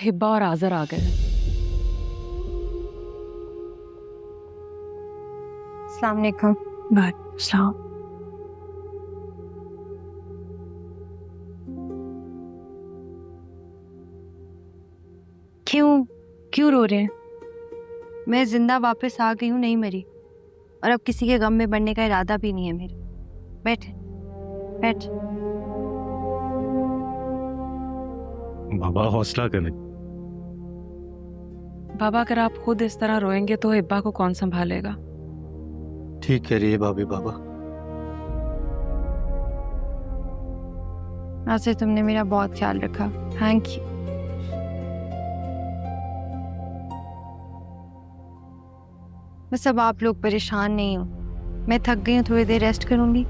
हिब्बा और आज़र आ गए। अस्सलाम वालेकुम। वालेकुम सलाम। क्यों क्यों रो रहे हैं? मैं जिंदा वापस आ गई हूँ, नहीं मरी। और अब किसी के गम में बढ़ने का इरादा भी नहीं है मेरा। बैठ बैठ। बाबा हौसला करें। बाबा, अगर आप खुद इस तरह रोएंगे तो हिब्बा को कौन संभालेगा? ठीक कह रही है भाभी। बाबा आज से तुमने मेरा बहुत ख्याल रखा, थैंक यू। बस अब आप लोग परेशान नहीं हो, मैं थक गई हूँ, थोड़ी देर रेस्ट करूंगी।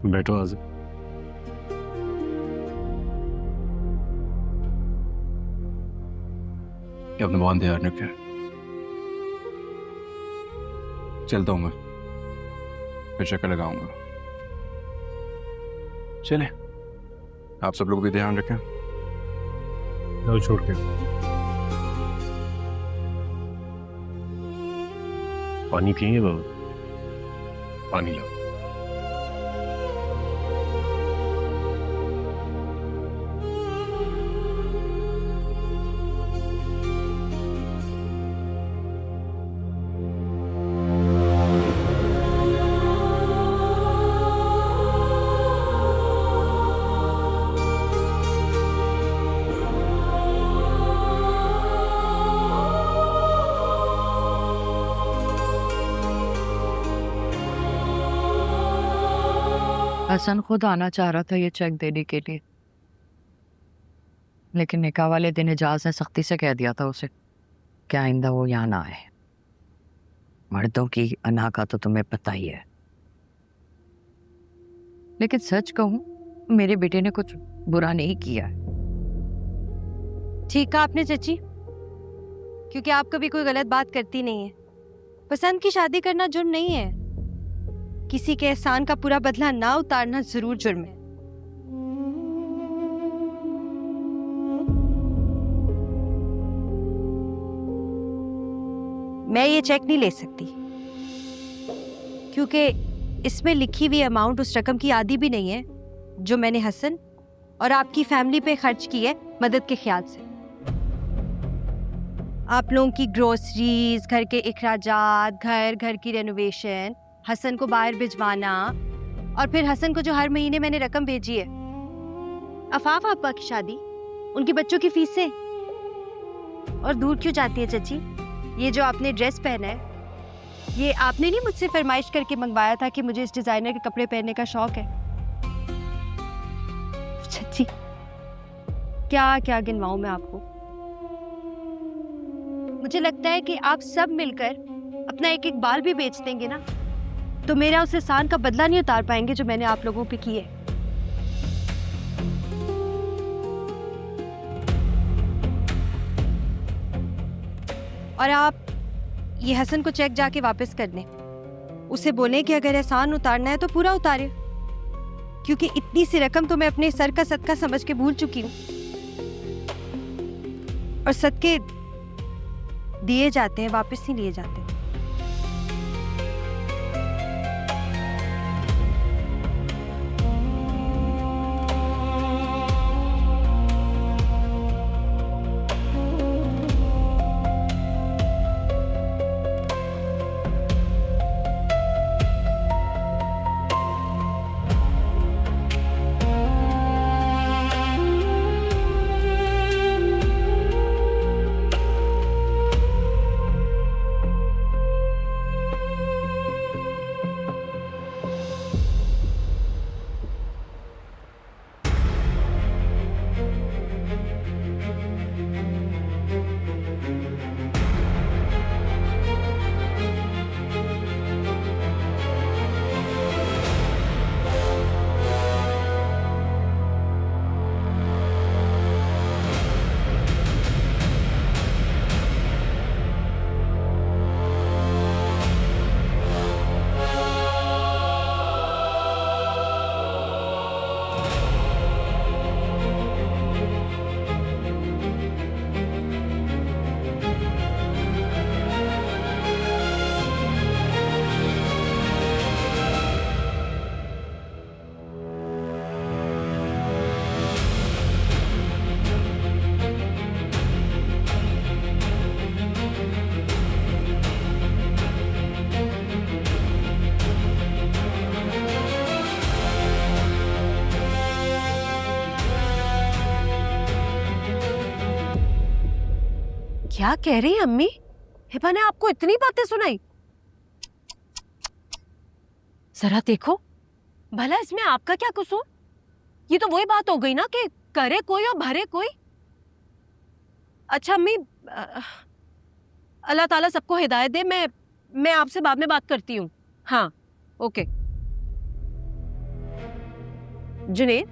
बैठो आज। अपने बहुत ध्यान रखे। चलता हूँ मैं, फिर चक्कर लगाऊंगा। चले, आप सब लोग भी ध्यान रखें। लो छोड़ के। पानी पिएंगे बाबा? पानी लो। हसन खुद आना चाह रहा था ये चेक देने के लिए, लेकिन निकाह वाले दिन एजाज ने सख्ती से कह दिया था उसे कि आइंदा वो यहाँ ना आए। मर्दों की अना का तो तुम्हें पता ही है। लेकिन सच कहूं, मेरे बेटे ने कुछ बुरा नहीं किया। ठीक कहा आपने चाची, क्योंकि आप कभी कोई गलत बात करती नहीं है। पसंद की शादी करना जुर्म नहीं है, किसी के एहसान का पूरा बदला ना उतारना जरूर जुर्म है। मैं ये चेक नहीं ले सकती, क्योंकि इसमें लिखी हुई अमाउंट उस रकम की आधी भी नहीं है जो मैंने हसन और आपकी फैमिली पे खर्च की है मदद के ख्याल से। आप लोगों की ग्रोसरीज, घर के इखराजात, घर की रेनोवेशन, हसन को बाहर भिजवाना, और फिर हसन को जो हर महीने मैंने रकम भेजी है, अफाफ आपा की शादी, उनके बच्चों की फीसें। और दूर क्यों जाती है चाची? ये जो आपने ड्रेस पहना है, ये आपने नहीं मुझसे फरमाइश करके मंगवाया था कि मुझे इस डिजाइनर के कपड़े पहनने का शौक है? चाची क्या क्या गिनवाऊं मैं आपको। मुझे लगता है कि आप सब मिलकर अपना एक एक बाल भी बेच देंगे ना, तो मेरा उस एहसान का बदला नहीं उतार पाएंगे जो मैंने आप लोगों पे किए। और आप ये हसन को चेक जाके वापस कर दें, उसे बोलें कि अगर एहसान उतारना है तो पूरा उतारे, क्योंकि इतनी सी रकम तो मैं अपने सर का सदका समझ के भूल चुकी हूँ। और सदके दिए जाते हैं, वापस नहीं लिए जाते। क्या कह रही है अम्मी? हिबा ने आपको इतनी बातें सुनाई? जरा देखो, भला इसमें आपका क्या कसूर? ये तो वही बात हो गई ना कि करे कोई और भरे कोई। अच्छा अम्मी, अल्लाह ताला सबको हिदायत दे। मैं आपसे बाद में बात करती हूँ। हाँ, ओके। जुनेद,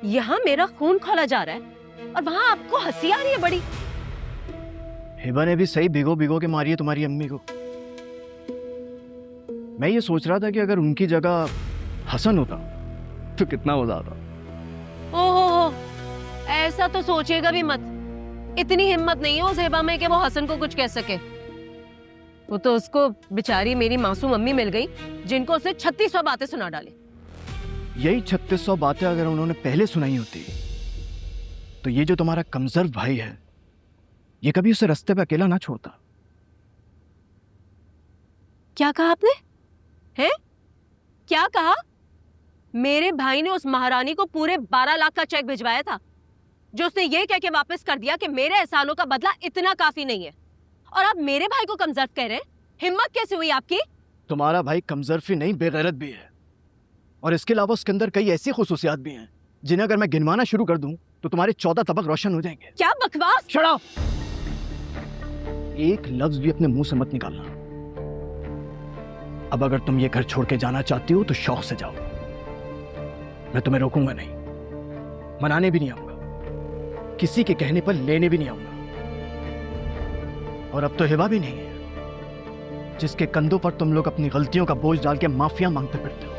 यहाँ मेरा खून खौला जा रहा है और वहां आपको हंसी आ रही है बड़ी। हिबा ने भी सही भिगो भिगो के मारी है तुम्हारी अम्मी को। मैं ये सोच रहा था कि अगर उनकी जगह हसन होता तो कितना मजा आता। ओहो, ऐसा तो सोचेगा भी मत। इतनी हिम्मत नहीं है उस हिबा में कि वो हसन को कुछ कह सके। वो तो उसको बेचारी मेरी मासूम अम्मी मिल गई जिनको उसे 3600 बातें सुना डाली। यही 3600 बातें अगर उन्होंने पहले सुनाई होती तो ये जो तुम्हारा कमजोर भाई है ये कभी उसे रास्ते पे अकेला ना छोड़ता। क्या कहा आपने? हैं? क्या कहा? मेरे भाई ने उस महारानी को पूरे 12 लाख का चेक भिजवाया था, जो उसने ये कह के वापस कर दिया कि मेरे एहसानों का बदला इतना काफी नहीं है, और आप मेरे भाई को कमजोर कह रहे हैं। हिम्मत कैसे हुई आपकी? तुम्हारा भाई कमजोर नहीं बेगैरत भी है, और इसके अलावा उसके अंदर कई ऐसी खुसूसियात भी हैं जिन्हें अगर मैं गिनवाना शुरू कर दूं तो तुम्हारे 14 तबक रोशन हो जाएंगे। क्या बकवास! Shut up! एक लफ्ज भी अपने मुंह से मत निकालना। अब अगर तुम ये घर छोड़ के जाना चाहती हो तो शौक से जाओ, मैं तुम्हें रोकूंगा नहीं, मनाने भी नहीं आऊंगा, किसी के कहने पर लेने भी नहीं आऊंगा। और अब तो हिबा भी नहीं है जिसके कंधों पर तुम लोग अपनी गलतियों का बोझ डाल के माफिया मांगते फिरते हो।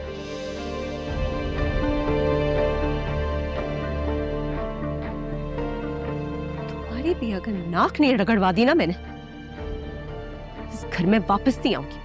तुम्हारी भी अगर नाक नहीं रगड़वा दी ना मैंने, इस घर में वापस नहीं आऊंगी।